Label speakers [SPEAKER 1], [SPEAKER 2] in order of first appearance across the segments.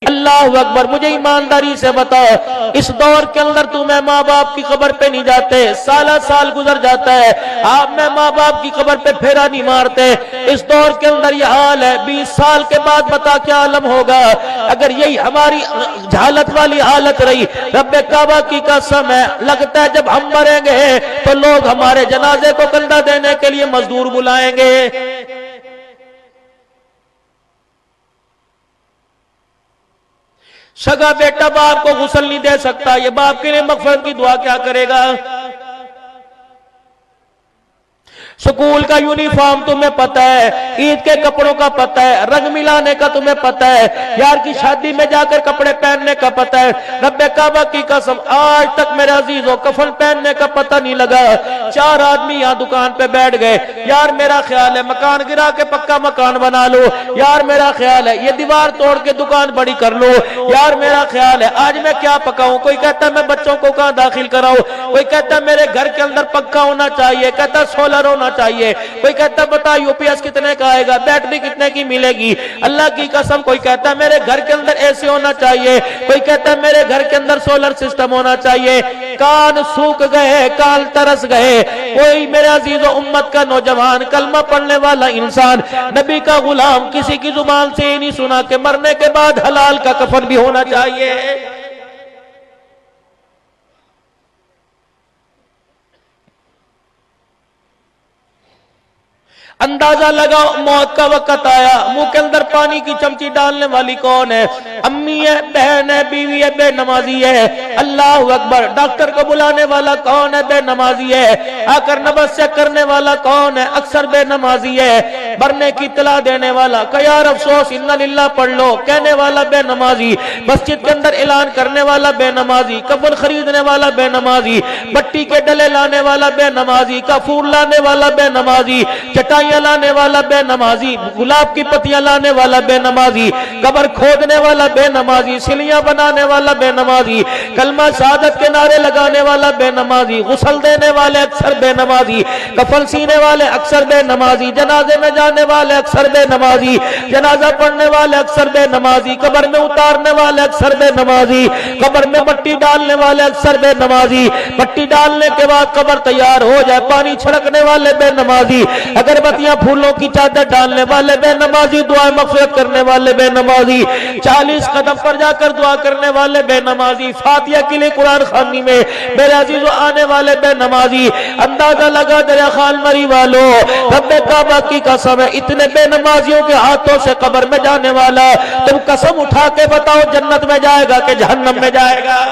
[SPEAKER 1] اللہ اکبر، مجھے ایمانداری سے بتا، اس دور کے اندر تمہیں ماں باپ کی قبر پہ نہیں جاتے، سالہ سال گزر جاتا ہے، آپ میں ماں باپ کی قبر پہ پھیرا نہیں مارتے، اس دور کے اندر یہ حال ہے، 20 سال کے بعد بتا کیا عالم ہوگا اگر یہی ہماری جہالت والی حالت رہی۔ رب کعبہ کی قسم ہے، لگتا ہے جب ہم مریں گے تو لوگ ہمارے جنازے کو کندھا دینے کے لیے مزدور بلائیں گے۔ سگا بیٹا باپ کو غسل نہیں دے سکتا، یہ باپ کے لیے مغفرت کی دعا کیا کرے گا؟ سکول کا یونیفارم تمہیں پتہ ہے، عید کے کپڑوں کا پتہ ہے، رنگ ملانے کا تمہیں پتہ ہے، یار کی شادی میں جا کر کپڑے پہننے کا پتہ ہے۔ رب کعبہ کی قسم آج تک میرے عزیزوں کفن پہننے کا پتہ نہیں لگا۔ 4 آدمی یہاں دکان پہ بیٹھ گئے، یار میرا خیال ہے مکان گرا کے پکا مکان بنا لو، یار میرا خیال ہے یہ دیوار توڑ کے دکان بڑی کر لو، یار میرا خیال ہے آج میں کیا پکاؤں، کوئی کہتا ہے میں بچوں کو کہاں داخل کراؤں، کوئی کہتا ہے میرے گھر کے اندر پکا ہونا چاہیے، کہتا سولر ہونا چاہیے، کوئی کہتا بتا یو پی ایس کتنے کا آئے گا، بیٹری کتنے کی ملے گی، اللہ کی قسم کوئی کہتا ہے میرے گھر کے اندر اے سی ہونا چاہیے، کوئی کہتا ہے میرے گھر کے اندر سولر سسٹم ہونا چاہیے۔ کان سوکھ گئے، کان ترس گئے، کوئی میرے عزیز و امت کا نوجوان کلمہ پڑھنے والا انسان نبی کا غلام کسی کی زبان سے ہی نہیں سنا کہ مرنے کے بعد حلال کا کفن بھی ہونا چاہیے۔ اندازہ لگاؤ موت کا وقت آیا، منہ کے اندر پانی کی چمچی ڈالنے والی کون ہے؟ امی ہے، بہن ہے، بیوی ہے، بے نمازی ہے۔ اللہ اکبر، ڈاکٹر کو بلانے والا کون ہے؟ بے نمازی ہے۔ آ کر نبض چیک کرنے والا کون ہے؟ اکثر بے نمازی ہے۔ مرنے کی اطلاع دینے والا کہ یار افسوس انا للہ پڑھ لو کہنے والا بے نمازی، مسجد کے اندر اعلان کرنے والا بے نمازی، کفن خریدنے والا بے نمازی، مٹی کے ڈلے لانے والا بے نمازی، کافور لانے والا بے نمازی، چٹائیاں لانے والا بے نمازی، گلاب کی پتیاں لانے والا بے نمازی، قبر کھودنے والا بے نمازی، سلیاں بنانے والا بے نمازی، کلمہ شہادت کے نعرے لگانے والا بے نمازی، غسل دینے والے اکثر بے نمازی، کفن سینے والے اکثر بے نمازی، جنازے میں جانے والے اکثر بے نمازی، جنازہ پڑھنے والے اکثر بے نمازی، قبر میں اتارنے والے اکثر بے نمازی، قبر میں مٹی ڈالنے والے اکثر بے نمازی، مٹی ڈالنے کے بعد قبر تیار ہو جائے پانی چھڑکنے والے بے نمازی، اگربتیاں پھولوں کی چادر ڈالنے والے بے نمازی، دعائیں مغفرت کرنے والے بے نمازی، 40 قدم پر جا کر دعا کرنے والے بے نمازی، فاتحہ کے لیے قرآن خوانی میں میرے عزیزو آنے والے بے نمازی۔ اندازہ لگا دریا خان مری والو، رب کعبہ کی قسم ہے اتنے بے نمازیوں کے ہاتھوں سے قبر میں جانے والا تم قسم اٹھا کے بتاؤ جنت میں جائے گا کہ جہنم میں جائے گا؟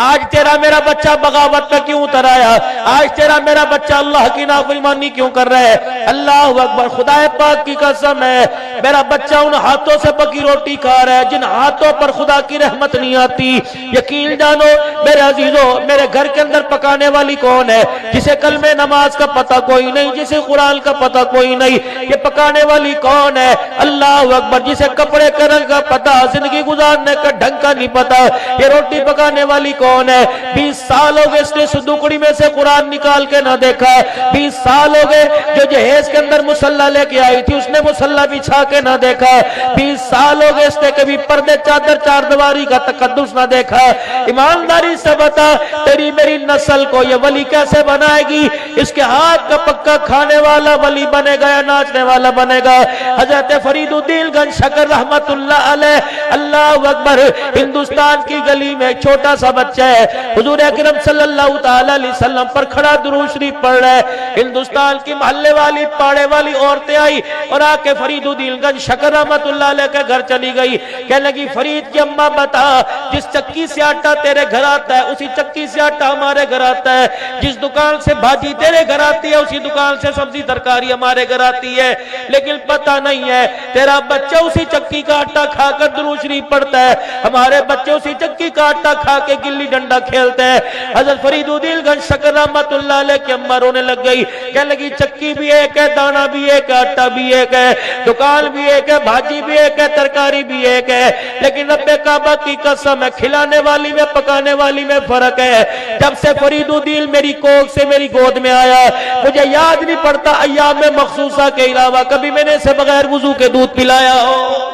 [SPEAKER 1] آج تیرا میرا بچہ بغاوت میں کیوں اتر آیا؟ آج تیرا میرا بچہ اللہ کی نافرمانی کیوں کر رہا ہے؟ اللہ اکبر، خدا پاک کی قسم ہے میرا بچہ ان ہاتھوں سے پکی روٹی کھا رہا ہے جن ہاتھوں پر خدا کی رحمت نہیں آتی۔ یقین جانو میرے عزیزو، میرے گھر کے اندر پکانے والی کون ہے؟ جسے کلمہ نماز کا پتہ کوئی نہیں، جسے قرآن کا پتہ کوئی نہیں، یہ پکانے والی کون ہے؟ اللہ اکبر، جسے کپڑے کرنے کا پتہ، زندگی گزارنے کا ڈھنگ کا نہیں پتہ، یہ روٹی پکانے والی کون ہے؟ 20 سال ہو گئے اس نے صندوقڑی میں سے قرآن نکال کے نہ دیکھا، 20 سال ہو گئے جو جہیز کے اندر مصلی لے کے آئی تھی اس نے مصلی بچھا کے نہ دیکھا، 20 سال ہو گئے اس نے کبھی پردے چادر چار دیواری کا تقدس نہ دیکھا۔ ایمانداری سے بتا تیری میری نسل کو یہ ولی کیسے بنائے گی؟ اس کے ہاتھ کا پکا کھانے والا ولی بنے گا یا ناچنے والا بنے گا؟ حضرت فرید الدین گنج شکر رحمت اللہ علیہ، اللہ اکبر، ہندوستان کی گلی میں ایک چھوٹا سا بچہ ہے حضور اکرم صلی اللہ تعالی علیہ وسلم پر کھڑا درود شریف پڑھ رہا ہے۔ ہندوستان کی محلے والی پاڑے والی عورتیں آئی اور آ کے فرید الدین گنج شکر رحمت اللہ علیہ کے گھر چلی گئی، کہنے لگی فرید کی اماں بتا جس چکی سے آٹا تیرے گھر آتا ہے اسی چکی سے آٹا ہمارے گھر آتا ہے، جس دکان سے بھاجی تیرے گھر آتی ہے اسی دکان سے سبزی ترکاری ہمارے گھر آتی ہے، لیکن پتہ نہیں ہے تیرا بچہ اسی چکی کا آٹا کھا کر درود شریف پڑھتا ہے، ہمارے بچے اسی چکی کا آٹا کھا کے گلی ڈنڈا کھیلتے ہیں۔ حضرت فرید الدین گنج شکر رحمت اللہ علیہ کی اماں رونے لگ گئی، کہنے لگی چکی بھی ایک ہے، دانا بھی ایک ہے، آٹا بھی ایک ہے، دکان دال بھی ایک ہے، بھاجی بھی ایک ہے، ترکاری بھی ایک ہے، لیکن رب کعبہ کی قسم ہے کھلانے والی میں پکانے والی میں فرق ہے۔ جب سے فرید الدین میری کوکھ سے میری گود میں آیا، مجھے یاد نہیں پڑتا ایام مخصوصہ کے علاوہ کبھی میں نے اسے بغیر وضو کے دودھ پلایا ہو۔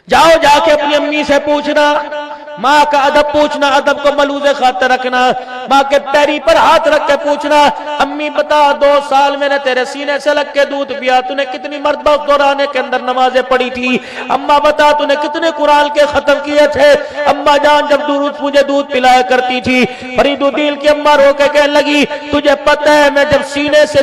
[SPEAKER 1] جاؤ جا کے اپنی امی سے پوچھنا، ماں کا ادب پوچھنا، ادب کو ملوز خاطر رکھنا، ماں کے پیری پر ہاتھ رکھ کے پوچھنا، امی بتا 2 سال میں نے تیرے سینے سے لگ کے دودھ پیا، تو نے کتنی مرتبہ اس دورانے کے اندر نمازیں پڑھی تھی؟ اماں بتا تو نے کتنے قرآن کے ختم کیے تھے؟ اماں جان جب مجھے دودھ پلایا کرتی تھی۔ فرید الدین کی اماں رو کے کہنے لگی تجھے پتہ ہے میں جب سینے سے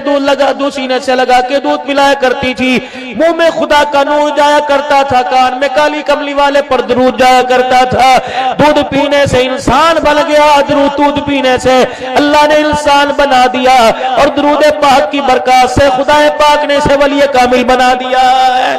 [SPEAKER 1] سینے سے لگا کے دودھ پلایا کرتی تھی، منہ میں خدا کا نور جایا کرتا تھا، کان میں کالی کملی والے پر درود جایا کرتا تھا۔ دودھ پینے سے انسان بن گیا، دودھ پینے سے اللہ نے انسان بنا دیا، اور درود پاک کی برکات سے خدا پاک نے اسے ولی کامل بنا دیا ہے۔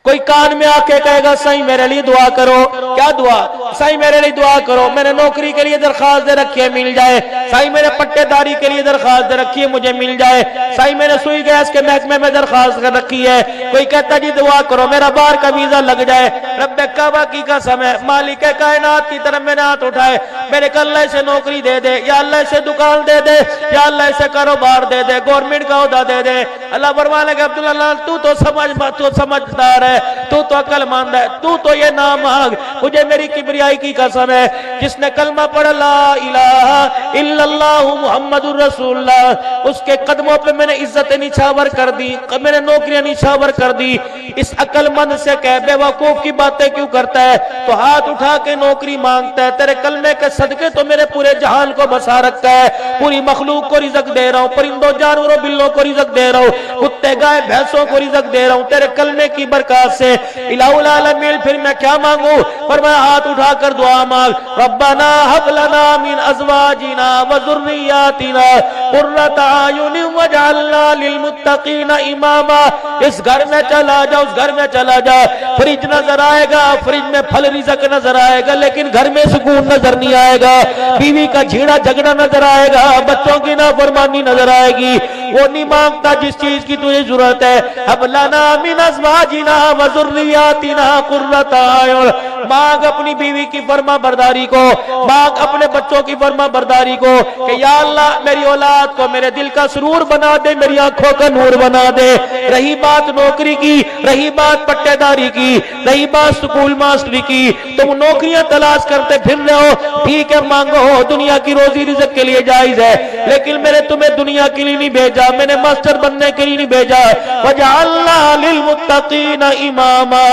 [SPEAKER 1] کوئی کان میں آ کے کہے گا سائیں میرے لیے دعا کرو، کیا دعا؟ سائیں میرے لیے دعا کرو، میں نے نوکری کے لیے درخواست دے رکھی ہے مل جائے، سائیں میں نے پٹے داری کے لیے درخواست دے رکھی ہے مجھے مل جائے، سائیں میں نے سوئی گیس کے محکمے میں درخواست کر رکھی ہے، کوئی کہتا جی دعا کرو میرا باہر کا ویزا لگ جائے۔ رب کعبہ کی قسم ہے مالک کائنات کی طرف میں نے ہاتھ اٹھائے، میرے کہ اللہ اسے نوکری دے دے، یا اللہ اسے دکان دے دے، یا اللہ اسے کاروبار دے دے، گورنمنٹ کا عہدہ دے دے۔ اللہ فرمانے کہ عبداللہ تو سمجھدار ہے، تو عقل مند ہے، تو یہ نہ مانگ۔ مجھے میری کبریائی کی قسم ہے جس نے کلمہ پڑھا لا الہ الا اللہ محمد الرسول اللہ، اس کے قدموں پہ میں نے عزت نچھاور کر دی، میں نے نوکریاں نچھاور کر دی۔ اس عقل مند سے کہہ بے وقوف کی باتیں کیوں کرتا ہے؟ تو ہاتھ اٹھا کے نوکری مانگتا ہے، تیرے کلمے کے صدقے تو میرے پورے جہان کو بسا رکھا ہے، پوری مخلوق کو رزق دے رہا ہوں، پرندوں جانوروں بلوں کو رزق دے رہا ہوں، کتے گائے بھینسوں کو رزق دے رہا ہوں تیرے کلمے کی برکات سے۔ الہ العالمین پھر میں کیا مانگوں؟ فرمایا ہاتھ اٹھا کر دعا مانگ، ربنا ہب لنا من ازواجنا وذریاتنا قرۃ اعین واجعلنا للمتقین اماما۔ اس گھر میں چلا جا، اس گھر میں چلا جا، فریج نظر آئے گا، فریج میں پھل رزق نظر آئے گا، لیکن گھر میں سکون نظر نہیں آئے گا، بیوی کا جھیڑا جھگڑا نظر آئے گا، بچوں کی نافرمانی نظر آئے گی۔ وہ نہیں مانگتا جس چیز کی تجھے ضرورت ہے۔ ہب لنا من ازواجنا وذریاتنا قرۃ اعین، مانگ اپنی بیوی کی فرما برداری کو، مانگ اپنے بچوں کی فرما برداری کو کہ یا اللہ میری اولاد کو میرے دل کا سرور بنا دے، میری آنکھوں کا نور بنا دے۔ رہی بات نوکری کی، رہی بات پٹے داری کی، رہی بات سکول ماسٹری کی، تم نوکریاں تلاش کرتے پھر رہے ہو، ٹھیک ہے مانگو، دنیا کی روزی رزق کے لیے جائز ہے، لیکن میں نے تمہیں دنیا کے لیے نہیں بھیجا، میں نے ماسٹر بننے کے لیے نہیں بھیجا۔ وجعلنا للمتقین اماما،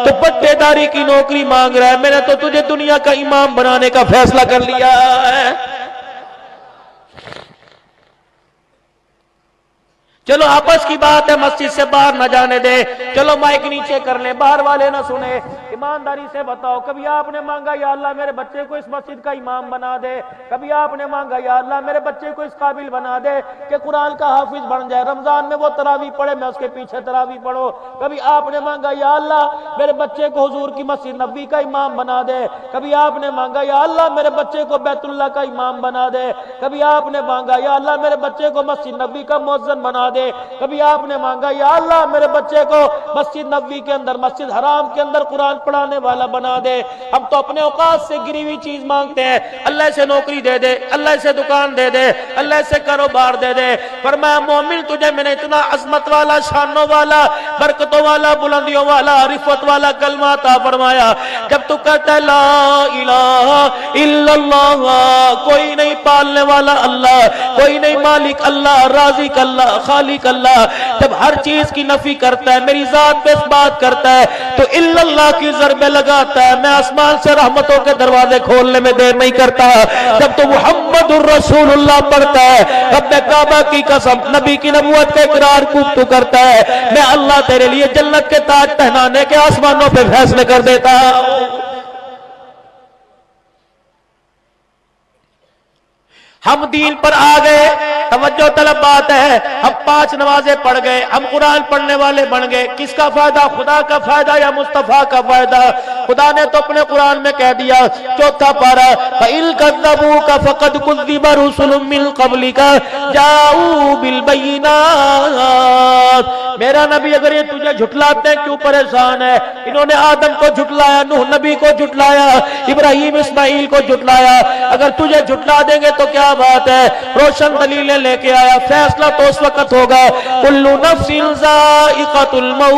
[SPEAKER 1] تو پٹے داری کی نوکری مانگ رہا ہے، میں نے تو تجھے دنیا کا امام بنانے کا فیصلہ کر لیا ہے۔ چلو آپس کی بات ہے، مسجد سے باہر نہ جانے دے، چلو مائک نیچے کر لیں، باہر والے نہ سنے۔ ایمانداری سے بتاؤ کبھی آپ نے مانگا یا اللہ میرے بچے کو اس مسجد کا امام بنا دے؟ کبھی آپ نے مانگا یا اللہ میرے بچے کو اس قابل بنا دے کہ قرآن کا حافظ بن جائے، رمضان میں وہ تراویح پڑھے میں اس کے پیچھے تراویح پڑھو؟ کبھی آپ نے مانگا یا اللہ میرے بچے کو حضور کی مسجد نبوی کا امام بنا دے؟ کبھی آپ نے مانگا یا اللہ میرے بچے کو بیت اللہ کا امام بنا دے؟ کبھی آپ نے مانگا یا اللہ میرے بچے کو مسجد نبوی کا مؤذن بنا دے؟ کبھی آپ نے مانگا یا اللہ میرے بچے کو مسجد نبوی کے اندر، مسجد حرام کے اندر قرآن پڑھانے والا بنا دے؟ ہم تو اپنے اوقات سے گری ہوئی چیز مانگتے ہیں، اللہ سے نوکری دے دے، اللہ سے دکان دے دے، اللہ سے کاروبار دے دے۔ فرمایا مومن تجھے میں نے اتنا عظمت والا، شانوں والا، برکتوں والا، بلندیوں والا، رفعت والا کلمہ عطا فرمایا، جب تو کہتا ہے لا الہ الا اللہ، کوئی نہیں پالنے والا اللہ، کوئی نہیں مالک اللہ، رازق اللہ، خالق اللہ، جب ہر چیز کی نفی کرتا ہے، میری ذات پہ اس بات کرتا ہے، تو الا اللہ کی ضربیں لگاتا ہے، میں آسمان سے رحمتوں کے دروازے کھولنے میں دیر نہیں کرتا۔ جب تو محمد الرسول اللہ پڑھتا ہے، رب کعبہ کی قسم، نبی کی نبوت کا اقرار خوب تو کرتا ہے، میں اللہ تیرے لیے جنت کے تاج پہنانے کے آسمانوں پہ فیصلے کر دیتا ہوں۔ ہم دین پر آ گئے، توجہ طلب بات ہے، ہم 5 نمازیں پڑھ گئے، ہم قرآن پڑھنے والے بن گئے، کس کا فائدہ؟ خدا کا فائدہ یا مصطفیٰ کا فائدہ؟ خدا نے تو اپنے قرآن میں کہہ دیا چوتھا پارہ فَإِن كَذَّبُوكَ فَقَدْ كُذِّبَ رُسُلٌ مِّن قَبْلِكَ جَاءُوا بِالْبَيِّنَاتِ میرا نبی اگر یہ تجھے جھٹلاتے ہیں کیوں پریشان ہے؟ انہوں نے آدم کو جھٹلایا، نوح نبی کو جھٹلایا، ابراہیم اسماعیل کو جھٹلایا، اگر تجھے جھٹلا دیں گے تو کیا بات ہے؟ روشن دلیلیں لے کے آیا، فیصلہ تو اس وقت ہوگا کل نفس ذائقۃ الموت،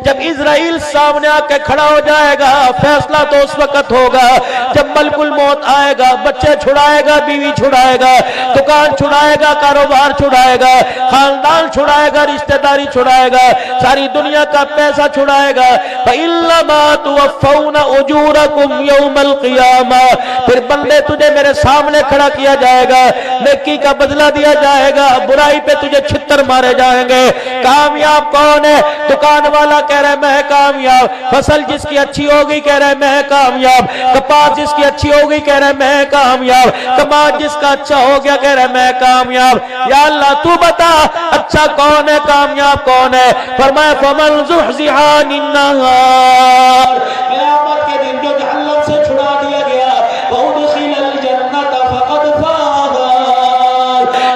[SPEAKER 1] جب اسرائیل سامنے آ کے کھڑا ہو جائے گا فیصلہ تو اس وقت ہوگا جب ملک الموت آئے گا، بچے چھڑائے گا، بیوی چھڑائے گا، دکان چھڑائے گا، کاروبار چھڑائے گا، خاندان چھڑائے گا، رشتہ داری چھڑائے گا، ساری دنیا کا پیسہ چھڑائے گا۔ فَإِنَّمَا تُوَفَّوْنَ أُجُورَكُمْ يَوْمَ الْقِيَامَةِ پھر بندے تجھے میرے سامنے کھڑا کیا جائے گا، نیکی کا بدلہ دیا جائے گا، برائی پہ تجھے چھتر مارے جائیں گے۔ کامیاب کون ہے؟ دکان والا کہہ رہا ہے میں کامیاب، فصل جس کی اچھی ہوگی کہہ رہا ہے میں کامیاب، کپاس جس کی اچھی ہوگی کہہ رہا ہے میں کامیاب، کماز جس کا اچھا ہو گیا کہہ رہا ہے میں کامیاب۔ یا اللہ تو بتا اچھا کون ہے، کامیاب کون ہے؟ فرمایا فَمَنْ زُحْزِحَ عَنِ النَّارِ قیامت کے دن جو جہنم سے چھڑا دیا گیا وَأُدْخِلَ الْجَنَّةَ فَقَدْ فَازَ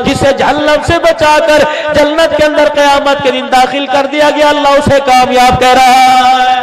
[SPEAKER 1] جسے جہنم سے بچا کر جنت کے اندر قیامت کے دن داخل کر دیا گیا اللہ اسے کامیاب کہہ رہا ہے۔